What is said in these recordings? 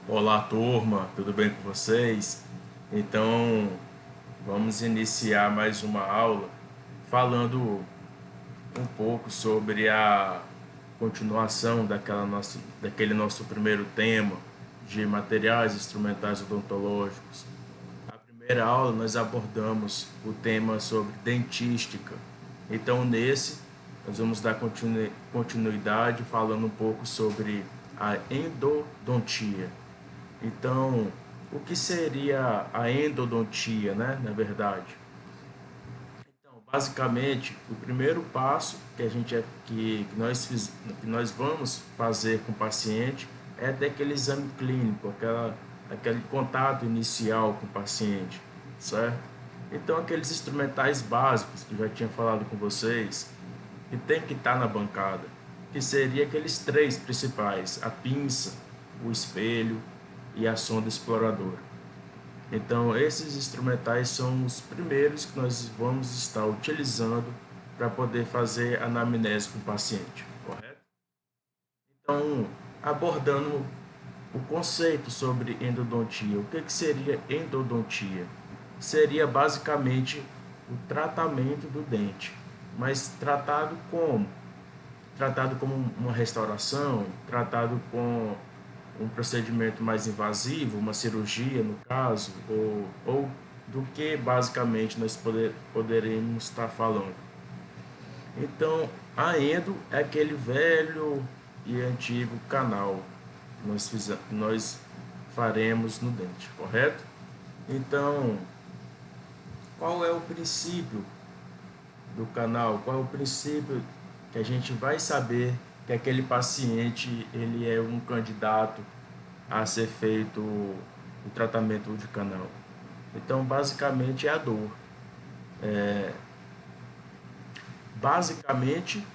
Olá, turma, tudo bem com vocês? Então, vamos iniciar mais uma aula falando um pouco sobre a continuação daquele nosso primeiro tema de materiais instrumentais odontológicos. Na primeira aula, nós abordamos o tema sobre dentística. Então, nesse, nós vamos dar continuidade falando um pouco sobre a endodontia. Então, o que seria a endodontia, né, na verdade? Então, basicamente, o primeiro passo que a gente que nós vamos fazer com o paciente é ter aquele exame clínico, aquele contato inicial com o paciente, certo? Então, aqueles instrumentais básicos que eu já tinha falado com vocês, que tem que estar na bancada, que seria aqueles três principais: a pinça, o espelho e a sonda exploradora. Então, esses instrumentais são os primeiros que nós vamos estar utilizando para poder fazer a anamnese com o paciente, correto? Então, abordando o conceito sobre endodontia, o que seria endodontia? Seria basicamente o tratamento do dente, mas tratado como? Tratado como uma restauração, tratado com um procedimento mais invasivo, uma cirurgia no caso, ou do que basicamente poderemos estar falando. Então, a endo é aquele velho e antigo canal que nós faremos no dente, correto? Então, qual é o princípio do canal? Qual é o princípio que a gente vai saber que aquele paciente ele é um candidato a ser feito o tratamento de canal? Então, basicamente é a dor. Basicamente,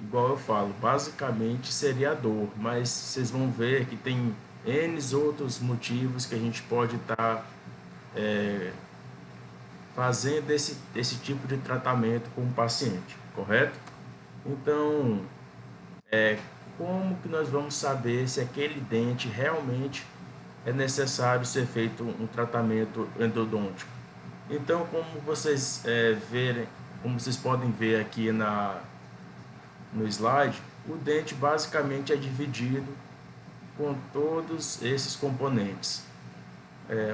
igual eu falo, basicamente seria a dor, mas vocês vão ver que tem N outros motivos que a gente pode estar fazendo esse tipo de tratamento com o paciente, correto? Então, como que nós vamos saber se aquele dente realmente é necessário ser feito um tratamento endodôntico? Então, como vocês podem ver aqui no slide, o dente basicamente é dividido com todos esses componentes.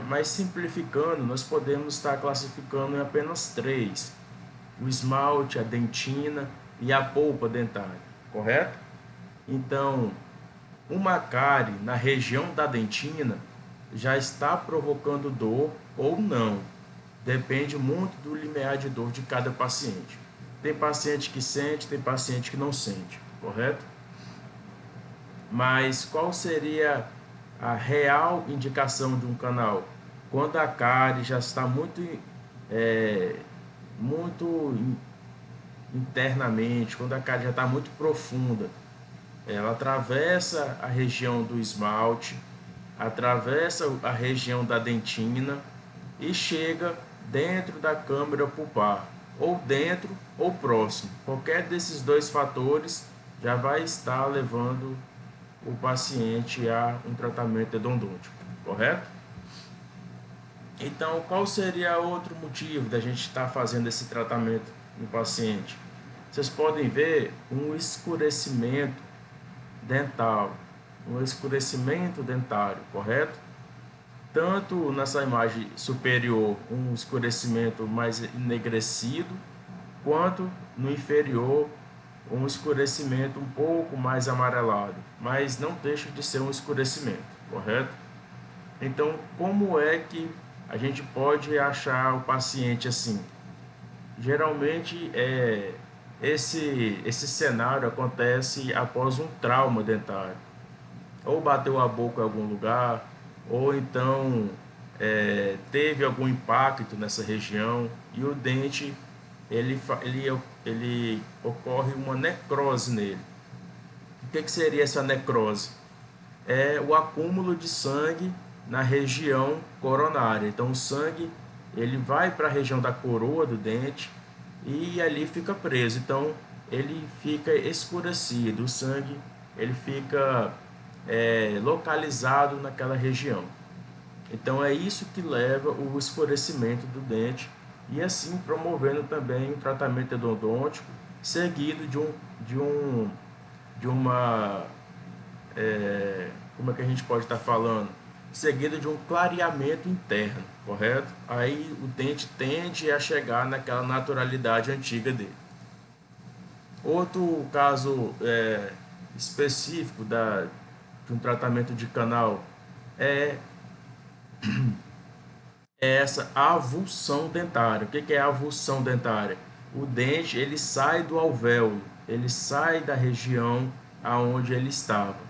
Mas simplificando, nós podemos estar classificando em apenas três: o esmalte, a dentina e a polpa dentária, correto? Então, uma cárie na região da dentina já está provocando dor ou não. Depende muito do limiar de dor de cada paciente. Tem paciente que sente, tem paciente que não sente, correto? Mas qual seria a real indicação de um canal? Quando a cárie já está é, muito internamente, quando a cárie já está muito profunda, ela atravessa a região do esmalte, atravessa a região da dentina e chega dentro da câmara pulpar, ou dentro ou próximo. Qualquer desses dois fatores já vai estar levando o paciente a um tratamento endodôntico, correto? Então, qual seria outro motivo da gente estar fazendo esse tratamento no paciente? Vocês podem ver um escurecimento dental, um escurecimento dentário, correto? Tanto nessa imagem superior, um escurecimento mais enegrecido, quanto no inferior, um escurecimento um pouco mais amarelado, mas não deixa de ser um escurecimento, correto? Então, como é que a gente pode achar o paciente assim? Geralmente, esse cenário acontece após um trauma dentário. Ou bateu a boca em algum lugar, ou então teve algum impacto nessa região e o dente ele ocorre uma necrose nele. O que seria essa necrose? É o acúmulo de sangue na região coronária. Então o sangue ele vai para a região da coroa do dente e ali fica preso. Então ele fica escurecido, o sangue ele fica localizado naquela região. Então é isso que leva o escurecimento do dente e assim promovendo também um tratamento endodôntico seguido de uma como é que a gente pode estar falando? Seguido de um clareamento interno, correto? Aí o dente tende a chegar naquela naturalidade antiga dele. Outro caso específico de um tratamento de canal é essa avulsão dentária. O que é a avulsão dentária? O dente ele sai do alvéolo, ele sai da região aonde ele estava.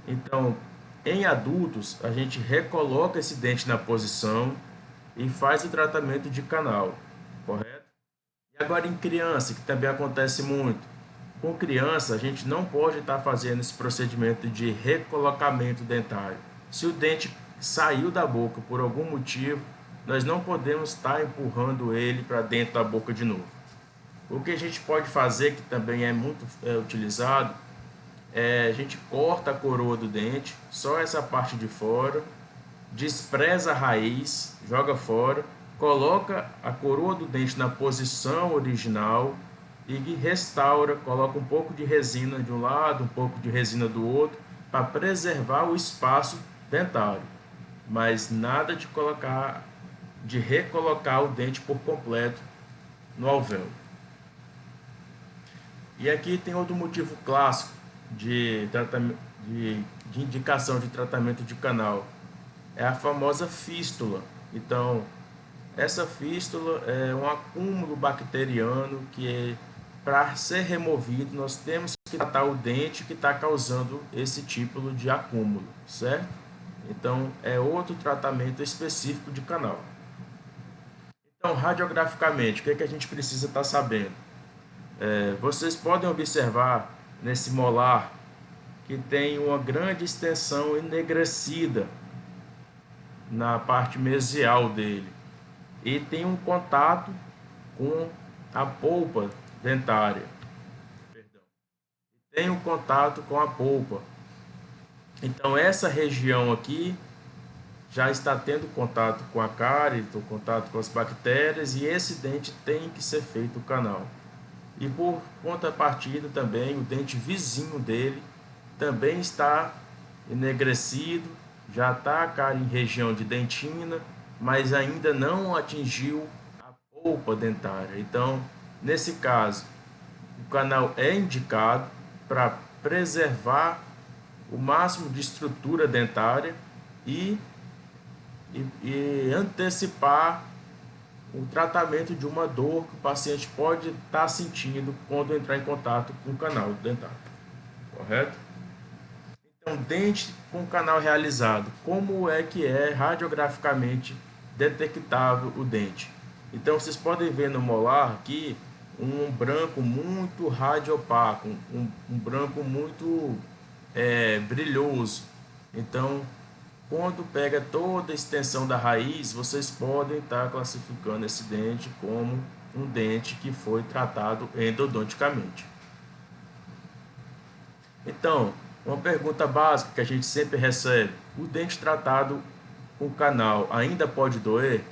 Então, em adultos, a gente recoloca esse dente na posição e faz o tratamento de canal, correto? E agora em criança, que também acontece muito. Com criança, a gente não pode estar fazendo esse procedimento de recolocamento dentário. Se o dente saiu da boca por algum motivo, nós não podemos estar empurrando ele para dentro da boca de novo. O que a gente pode fazer, que também é muito utilizado, a gente corta a coroa do dente, só essa parte de fora, despreza a raiz, joga fora, coloca a coroa do dente na posição original e restaura, coloca um pouco de resina de um lado, um pouco de resina do outro, para preservar o espaço dentário, mas nada de recolocar o dente por completo no alvéolo. E aqui tem outro motivo clássico de, tratamento, de indicação de tratamento de canal, é a famosa fístula. Então, essa fístula é um acúmulo bacteriano que, para ser removido, nós temos que tratar o dente que está causando esse tipo de acúmulo, certo? Então, é outro tratamento específico de canal. Então, radiograficamente, o que a gente precisa estar sabendo? Vocês podem observar nesse molar que tem uma grande extensão enegrecida na parte mesial dele e tem um contato com a polpa dentária. Perdão. Tem um contato com a polpa. Então essa região aqui já está tendo contato com a cárie, contato com as bactérias, e esse dente tem que ser feito o canal. E por contrapartida também o dente vizinho dele também está enegrecido, já está a cárie em região de dentina, mas ainda não atingiu a polpa dentária. Então, nesse caso, o canal é indicado para preservar o máximo de estrutura dentária e antecipar o tratamento de uma dor que o paciente pode estar sentindo quando entrar em contato com o canal dentário, correto? Então, dente com canal realizado, como é que é radiograficamente detectável o dente? Então, vocês podem ver no molar aqui um branco muito radiopaco, um branco muito brilhoso. Então, quando pega toda a extensão da raiz, vocês podem estar classificando esse dente como um dente que foi tratado endodonticamente. Então, uma pergunta básica que a gente sempre recebe: o dente tratado com canal ainda pode doer?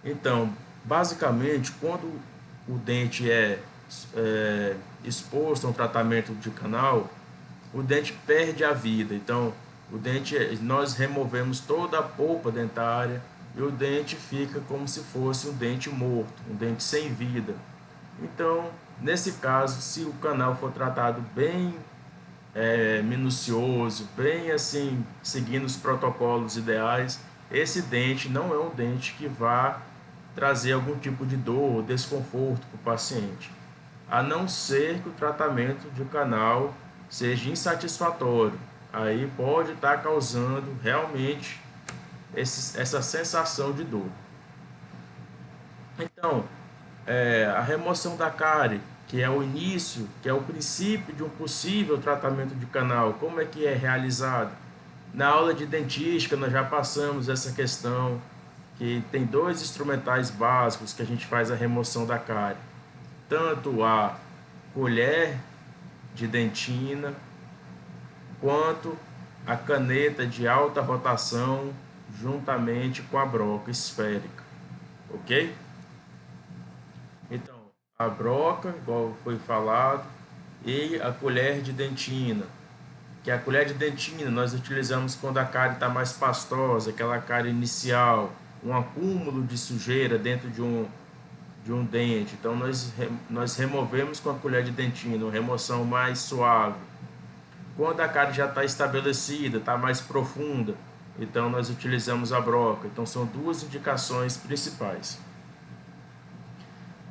Então, basicamente, quando o dente é exposto a um tratamento de canal, o dente perde a vida. Então, o dente, nós removemos toda a polpa dentária e o dente fica como se fosse um dente morto, um dente sem vida. Então, nesse caso, se o canal for tratado bem minucioso, bem assim, seguindo os protocolos ideais, esse dente não é um dente que vá trazer algum tipo de dor ou desconforto para o paciente, a não ser que o tratamento de canal seja insatisfatório. Aí pode estar causando realmente essa sensação de dor. Então, a remoção da cárie, que é o início, que é o princípio de um possível tratamento de canal, como é que é realizado? Na aula de dentística nós já passamos essa questão, que tem dois instrumentais básicos que a gente faz a remoção da cárie. Tanto a colher de dentina, quanto a caneta de alta rotação juntamente com a broca esférica, ok? Então, a broca, igual foi falado, e a colher de dentina, que a colher de dentina nós utilizamos quando a cárie está mais pastosa, aquela cárie inicial, um acúmulo de sujeira dentro de um dente. Então nós removemos com a colher de dentina, uma remoção mais suave. Quando a cárie já está estabelecida, está mais profunda, então nós utilizamos a broca. Então são duas indicações principais.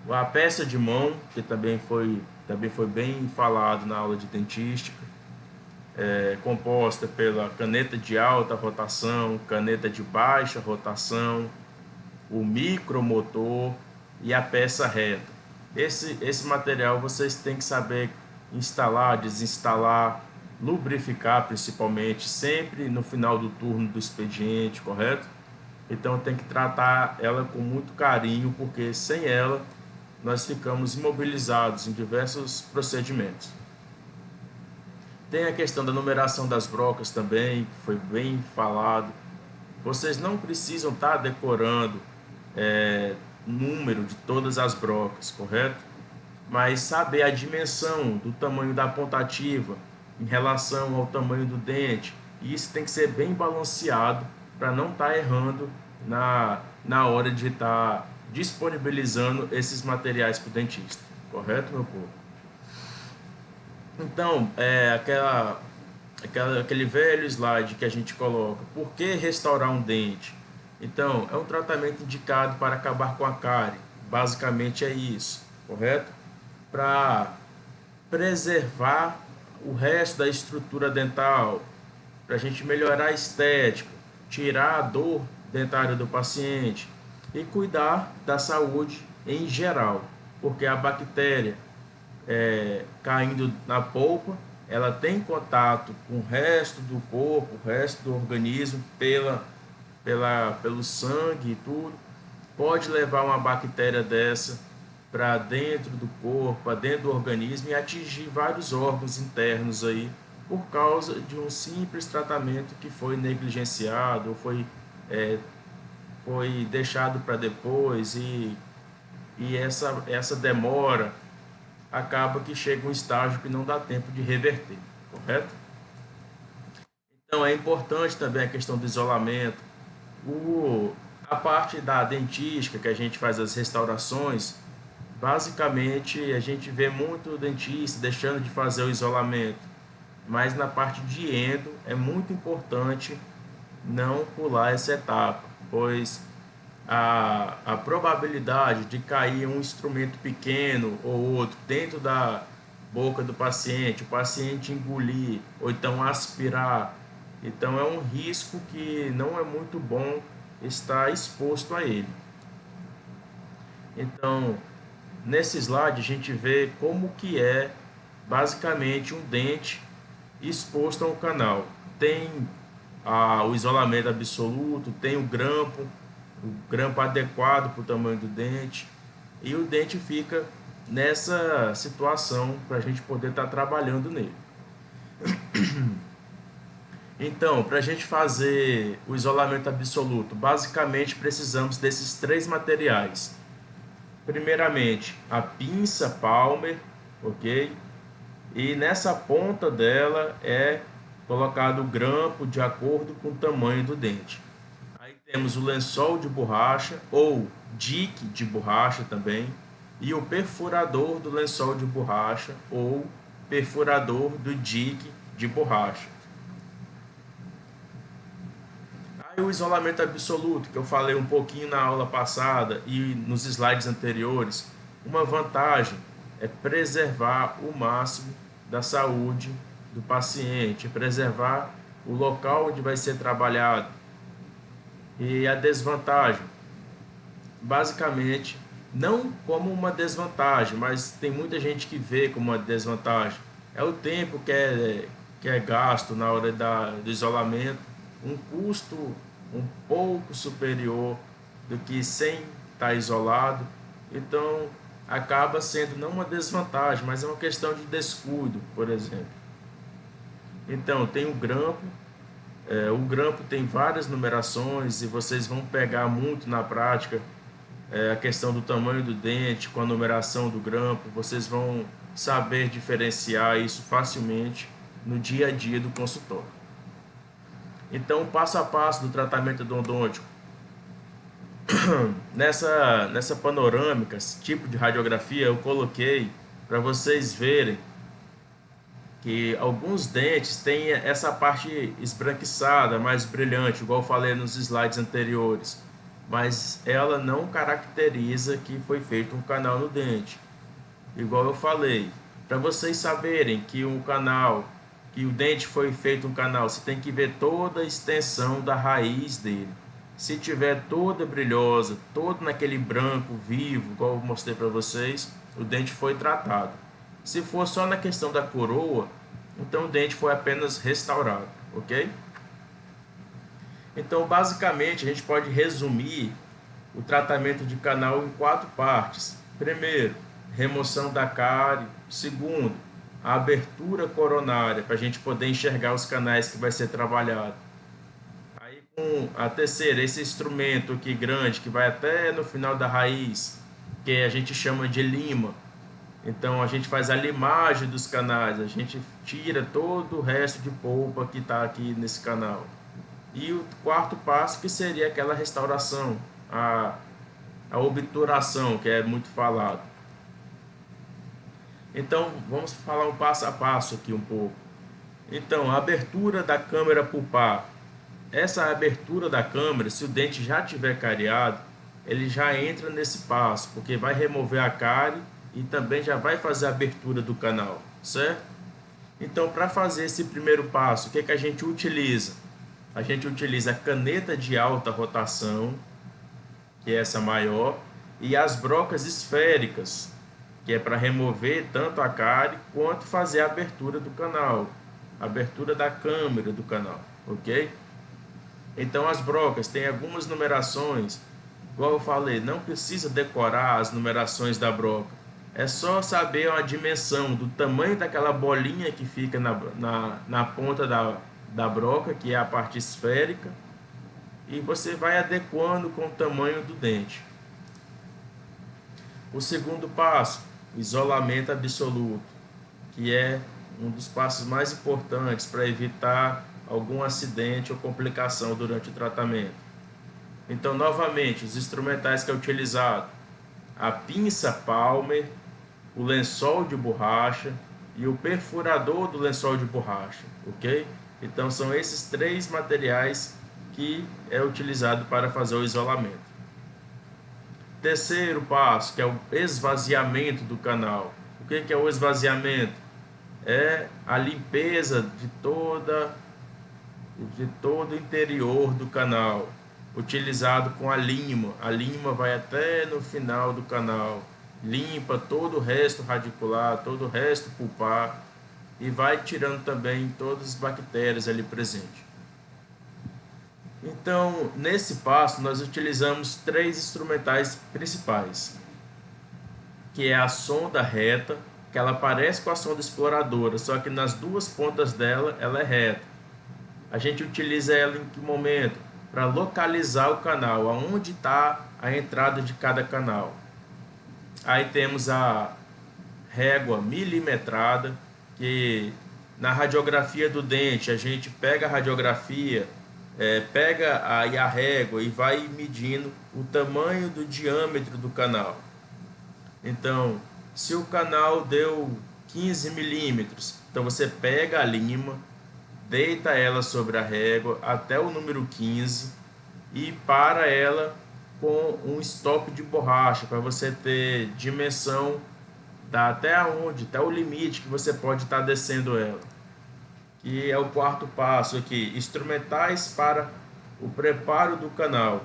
A peça de mão, que também foi bem falado na aula de dentística, é composta pela caneta de alta rotação, caneta de baixa rotação, o micromotor e a peça reta. Esse material vocês têm que saber instalar, desinstalar, lubrificar principalmente, sempre no final do turno do expediente, correto? Então tem que tratar ela com muito carinho, porque sem ela nós ficamos imobilizados em diversos procedimentos. Tem a questão da numeração das brocas também, que foi bem falado. Vocês não precisam estar decorando o número de todas as brocas, correto? Mas saber a dimensão do tamanho da pontativa em relação ao tamanho do dente, e isso tem que ser bem balanceado para não estar errando na hora de estar disponibilizando esses materiais para o dentista, correto, meu povo? Então, aquele velho slide que a gente coloca, por que restaurar um dente? Então, é um tratamento indicado para acabar com a cárie, basicamente é isso, correto? Para preservar o resto da estrutura dental, para a gente melhorar a estética, tirar a dor dentária do paciente e cuidar da saúde em geral, porque a bactéria caindo na polpa, ela tem contato com o resto do corpo, o resto do organismo, pelo sangue e tudo, pode levar uma bactéria dessa para dentro do corpo, para dentro do organismo e atingir vários órgãos internos aí, por causa de um simples tratamento que foi negligenciado, ou foi deixado para depois, e essa demora acaba que chega um estágio que não dá tempo de reverter, correto? Então é importante também a questão do isolamento. A parte da dentística, que a gente faz as restaurações, basicamente a gente vê muito dentista deixando de fazer o isolamento, mas na parte de endo é muito importante não pular essa etapa, pois a probabilidade de cair um instrumento pequeno ou outro dentro da boca do paciente, o paciente engolir ou então aspirar, então é um risco que não é muito bom estar exposto a ele. Então, nesse slide a gente vê como que é basicamente um dente exposto a um canal. Tem o isolamento absoluto, tem o grampo adequado para o tamanho do dente, e o dente fica nessa situação para a gente poder estar trabalhando nele. Então, para a gente fazer o isolamento absoluto, basicamente precisamos desses três materiais. Primeiramente, a pinça Palmer, ok? E nessa ponta dela é colocado o grampo de acordo com o tamanho do dente. Aí temos o lençol de borracha, ou dique de borracha também, e o perfurador do lençol de borracha, ou perfurador do dique de borracha. Aí o isolamento absoluto, que eu falei um pouquinho na aula passada e nos slides anteriores, uma vantagem é preservar o máximo da saúde do paciente, preservar o local onde vai ser trabalhado. E a desvantagem, basicamente, não como uma desvantagem, mas tem muita gente que vê como uma desvantagem, é o tempo que é gasto na hora do isolamento, um custo um pouco superior do que sem estar isolado, então acaba sendo não uma desvantagem, mas é uma questão de descuido, por exemplo. Então tem o grampo, O grampo tem várias numerações e vocês vão pegar muito na prática a questão do tamanho do dente com a numeração do grampo. Vocês vão saber diferenciar isso facilmente no dia a dia do consultório. Então, passo a passo do tratamento endodôntico. Nessa panorâmica, esse tipo de radiografia, eu coloquei para vocês verem que alguns dentes têm essa parte esbranquiçada, mais brilhante, igual eu falei nos slides anteriores, mas ela não caracteriza que foi feito um canal no dente. Igual eu falei, para vocês saberem que que o dente foi feito um canal, você tem que ver toda a extensão da raiz dele. Se tiver toda brilhosa, todo naquele branco vivo, igual eu mostrei para vocês, o dente foi tratado. Se for só na questão da coroa, então o dente foi apenas restaurado, ok? Então, basicamente, a gente pode resumir o tratamento de canal em 4 partes. Primeiro, remoção da cárie. Segundo, a abertura coronária, para a gente poder enxergar os canais que vai ser trabalhado. Aí, com a terceira, esse instrumento aqui grande, que vai até no final da raiz, que a gente chama de lima. Então a gente faz a limagem dos canais, a gente tira todo o resto de polpa que está aqui nesse canal. E o quarto passo que seria aquela restauração, a obturação, que é muito falado. Então vamos falar um passo a passo aqui um pouco. Então, a abertura da câmara pulpar. Essa abertura da câmara, se o dente já tiver cariado, ele já entra nesse passo, porque vai remover a cárie e também já vai fazer a abertura do canal, certo? Então, para fazer esse primeiro passo, o que que a gente utiliza? A gente utiliza a caneta de alta rotação, que é essa maior, e as brocas esféricas, que é para remover tanto a cárie quanto fazer a abertura do canal, a abertura da câmara do canal, ok? Então, as brocas têm algumas numerações, igual eu falei, não precisa decorar as numerações da broca. É só saber a dimensão do tamanho daquela bolinha que fica na ponta da broca, que é a parte esférica, e você vai adequando com o tamanho do dente. O segundo passo, isolamento absoluto, que é um dos passos mais importantes para evitar algum acidente ou complicação durante o tratamento. Então, novamente, os instrumentais que é utilizado, a pinça Palmer, o lençol de borracha e o perfurador do lençol de borracha, ok? Então são esses 3 materiais que é utilizado para fazer o isolamento. Terceiro passo, que é o esvaziamento do canal. O que é o esvaziamento? É a limpeza de todo o interior do canal, utilizado com a lima. A lima vai até no final do canal, limpa todo o resto radicular, todo o resto pulpar e vai tirando também todas as bactérias ali presentes. Então, nesse passo, nós utilizamos 3 instrumentais principais, que é a sonda reta, que ela parece com a sonda exploradora, só que nas 2 pontas dela, ela é reta. A gente utiliza ela em que momento? Para localizar o canal, aonde está a entrada de cada canal. Aí temos a régua milimetrada, que na radiografia do dente a gente pega a radiografia, pega aí a régua e vai medindo o tamanho do diâmetro do canal. Então, se o canal deu 15 milímetros, então você pega a lima, deita ela sobre a régua até o número 15 e para ela com um stop de borracha, para você ter dimensão até onde, até o limite que você pode estar descendo ela. Que é o quarto passo aqui, instrumentais para o preparo do canal.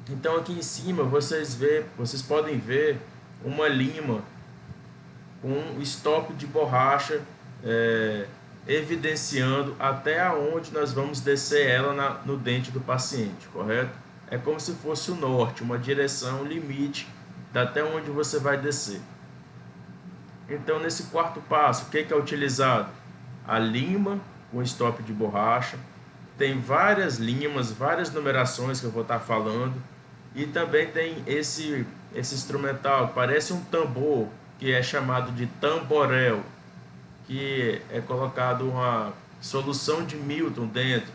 Então aqui em cima vocês podem ver uma lima com um stop de borracha evidenciando até onde nós vamos descer ela no dente do paciente, correto? É como se fosse o norte, uma direção limite até onde você vai descer. Então, nesse quarto passo, o que é utilizado? A lima com stop de borracha, tem várias limas, várias numerações que eu vou estar falando. E também tem esse instrumental, parece um tambor, que é chamado de tamborel, que é colocado uma solução de Milton dentro.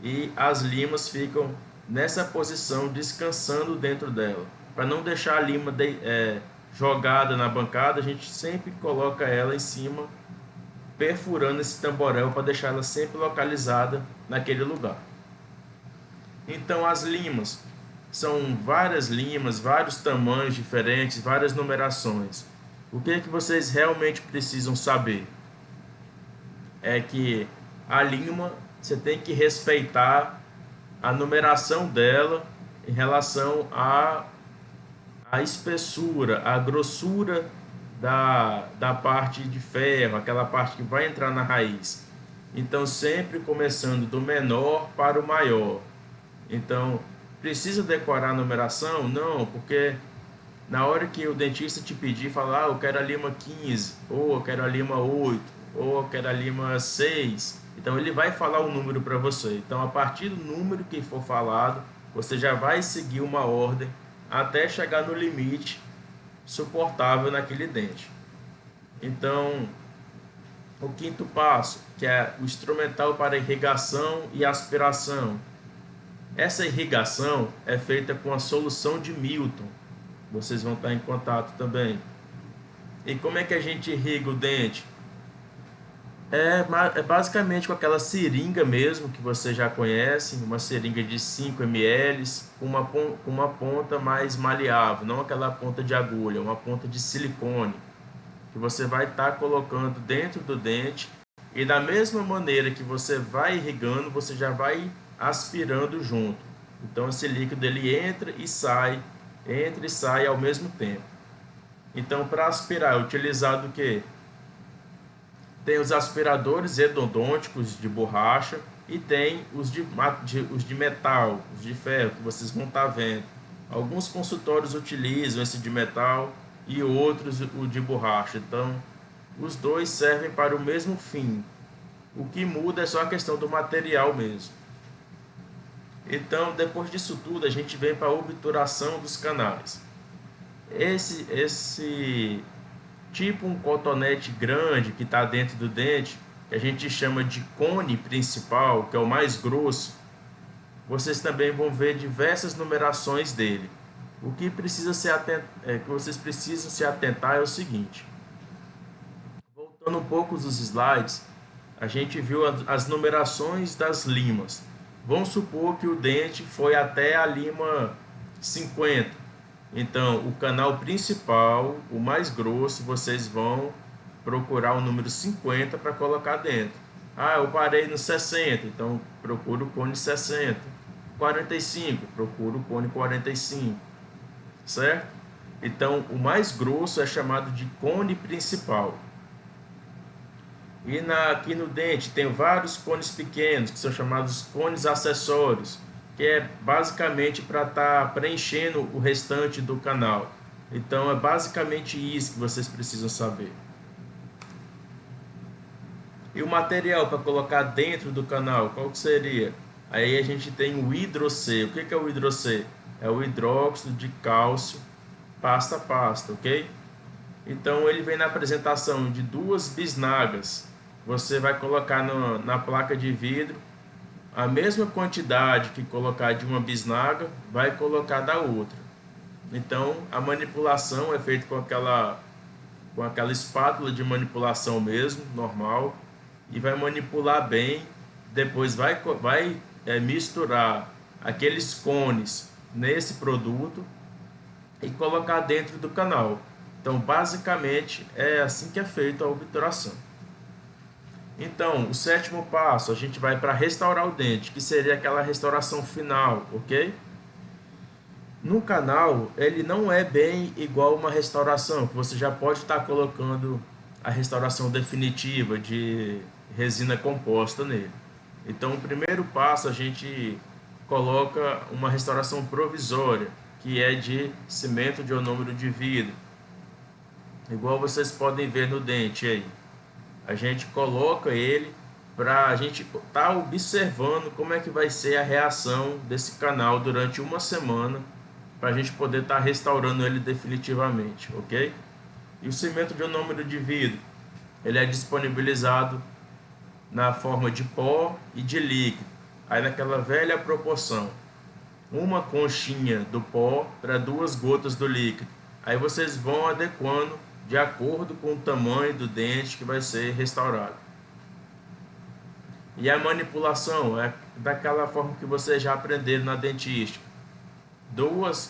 E as limas ficam nessa posição, descansando dentro dela. Para não deixar a lima jogada na bancada, a gente sempre coloca ela em cima, perfurando esse tamborel para deixar ela sempre localizada naquele lugar. Então as limas são várias limas, vários tamanhos diferentes, várias numerações. O que é que vocês realmente precisam saber? É que a lima, você tem que respeitar a numeração dela em relação à espessura, à grossura da parte de ferro, aquela parte que vai entrar na raiz. Então, sempre começando do menor para o maior. Então, precisa decorar a numeração? Não, porque na hora que o dentista te pedir, falar, eu quero a lima 15, ou eu quero a lima 8, ou eu quero a lima 6, então ele vai falar o número para você. Então, a partir do número que for falado, você já vai seguir uma ordem até chegar no limite suportável naquele dente. Então, o quinto passo, que é o instrumental para irrigação e aspiração. Essa irrigação é feita com a solução de Milton. Vocês vão estar em contato também. E como é que a gente irriga o dente? É basicamente com aquela seringa mesmo, que você já conhece, uma seringa de 5 ml, com uma ponta mais maleável, não aquela ponta de agulha, uma ponta de silicone, que você vai estar colocando dentro do dente, e da mesma maneira que você vai irrigando, você já vai aspirando junto. Então esse líquido ele entra e sai ao mesmo tempo. Então, para aspirar é utilizado o que? Tem os aspiradores endodônticos de borracha e tem os de metal, os de ferro, que vocês vão estar vendo. Alguns consultórios utilizam esse de metal e outros o de borracha. Então, os dois servem para o mesmo fim. O que muda é só a questão do material mesmo. Então, depois disso tudo, a gente vem para a obturação dos canais. Esse tipo um cotonete grande que está dentro do dente, que a gente chama de cone principal, que é o mais grosso, vocês também vão ver diversas numerações dele. O que que vocês precisam se atentar é o seguinte. Voltando um pouco dos slides, a gente viu as numerações das limas. Vamos supor que o dente foi até a lima 50. Então, o canal principal, o mais grosso, vocês vão procurar o número 50 para colocar dentro. Ah, eu parei no 60, então procuro o cone 60. 45, procuro o cone 45. Certo? Então, o mais grosso é chamado de cone principal. E aqui no dente tem vários cones pequenos, que são chamados cones acessórios, que é basicamente para estar preenchendo o restante do canal. Então é basicamente isso que vocês precisam saber. E o material para colocar dentro do canal, qual que seria? Aí a gente tem o hidrocê. O que é o hidrocê? É o hidróxido de cálcio pasta a pasta, ok? Então ele vem na apresentação de duas bisnagas. Você vai colocar na placa de vidro a mesma quantidade que colocar de uma bisnaga, vai colocar da outra. Então a manipulação é feita com aquela espátula de manipulação mesmo, normal, e vai manipular bem. Depois vai misturar aqueles cones nesse produto e colocar dentro do canal. Então basicamente é assim que é feita a obturação. Então, o sétimo passo, a gente vai para restaurar o dente, que seria aquela restauração final, ok? No canal, ele não é bem igual uma restauração, que você já pode estar colocando a restauração definitiva de resina composta nele. Então, o primeiro passo, a gente coloca uma restauração provisória, que é de cimento de ionômero de vidro. Igual vocês podem ver no dente aí. A gente coloca ele para a gente estar observando como é que vai ser a reação desse canal durante uma semana, para a gente poder estar restaurando ele definitivamente, ok? E o cimento de ionômero de vidro, ele é disponibilizado na forma de pó e de líquido, aí naquela velha proporção, uma conchinha do pó para 2 gotas do líquido. Aí vocês vão adequando de acordo com o tamanho do dente que vai ser restaurado. E a manipulação é daquela forma que vocês já aprenderam na dentística.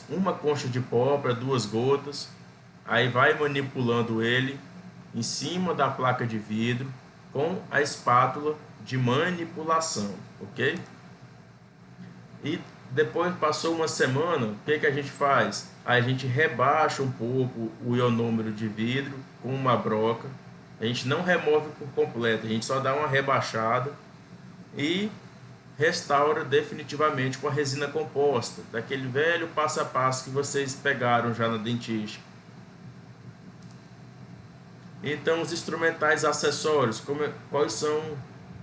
Uma concha de pó para 2 gotas, aí vai manipulando ele em cima da placa de vidro com a espátula de manipulação, ok? E depois passou uma semana, o que a gente faz? Aí a gente rebaixa um pouco o ionômero de vidro com uma broca. A gente não remove por completo, a gente só dá uma rebaixada e restaura definitivamente com a resina composta, daquele velho passo a passo que vocês pegaram já na dentística. Então, os instrumentais acessórios, quais são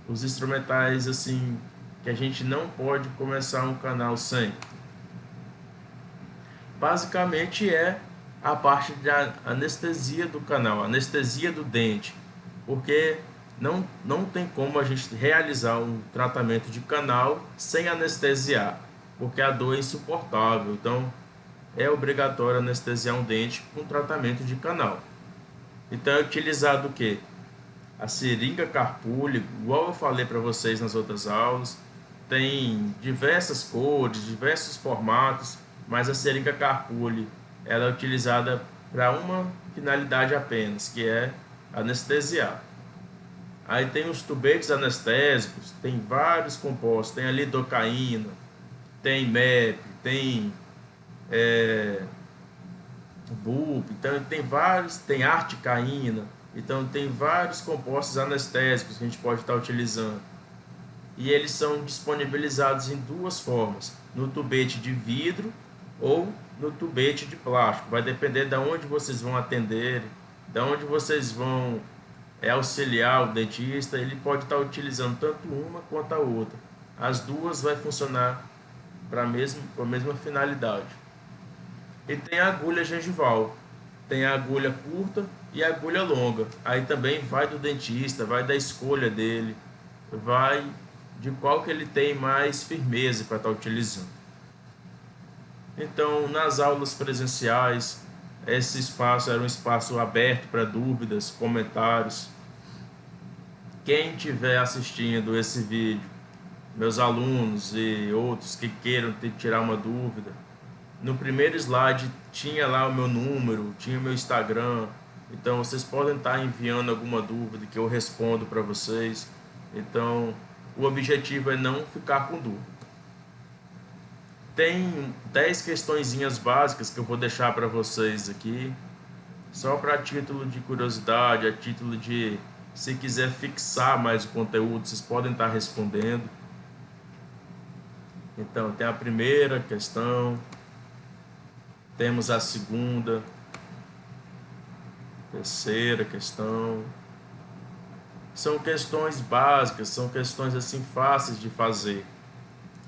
os instrumentais assim que a gente não pode começar um canal sem? Basicamente é a parte da anestesia do canal, anestesia do dente, porque não tem como a gente realizar um tratamento de canal sem anestesiar, porque a dor é insuportável. Então é obrigatório anestesiar um dente com tratamento de canal. Então é utilizado o que? A seringa carpule, igual eu falei para vocês nas outras aulas, tem diversas cores, diversos formatos, mas a seringa carpule ela é utilizada para uma finalidade apenas, que é anestesiar. Aí tem os tubetes anestésicos, tem vários compostos, tem a lidocaína, tem MEP, tem BUP, então tem vários, tem articaína, então tem vários compostos anestésicos que a gente pode estar utilizando. E eles são disponibilizados em 2 formas, no tubete de vidro ou no tubete de plástico. Vai depender de onde vocês vão atender, de onde vocês vão auxiliar o dentista. Ele pode estar utilizando tanto uma quanto a outra. As duas vai funcionar para a mesma finalidade. E tem a agulha gengival, tem a agulha curta e a agulha longa. Aí também vai do dentista, vai da escolha dele, vai de qual que ele tem mais firmeza para estar utilizando. Então, nas aulas presenciais, esse espaço era um espaço aberto para dúvidas, comentários. Quem estiver assistindo esse vídeo, meus alunos e outros que queiram tirar uma dúvida, no primeiro slide tinha lá o meu número, tinha o meu Instagram. Então vocês podem estar enviando alguma dúvida que eu respondo para vocês. Então o objetivo é não ficar com dúvida. Tem 10 questõezinhas básicas que eu vou deixar para vocês aqui, só para título de curiosidade, a título de, se quiser fixar mais o conteúdo, vocês podem estar respondendo. Então tem a primeira questão, temos a segunda, terceira questão. São questões básicas, são questões assim fáceis de fazer.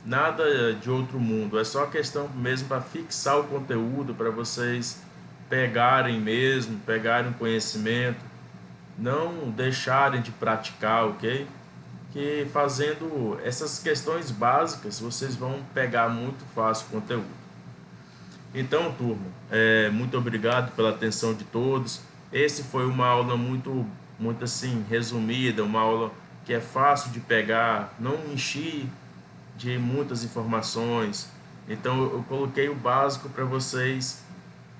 Nada de outro mundo, é só questão mesmo para fixar o conteúdo, para vocês pegarem mesmo, pegarem conhecimento, não deixarem de praticar, ok? Que fazendo essas questões básicas, vocês vão pegar muito fácil o conteúdo. Então, turma, muito obrigado pela atenção de todos. Esse foi uma aula muito assim resumida, uma aula que é fácil de pegar, não enchi de muitas informações. Então eu coloquei o básico para vocês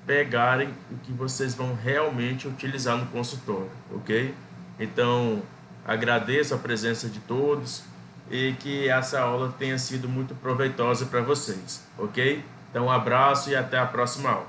pegarem o que vocês vão realmente utilizar no consultório, ok? Então agradeço a presença de todos e que essa aula tenha sido muito proveitosa para vocês, ok? Então um abraço e até a próxima aula.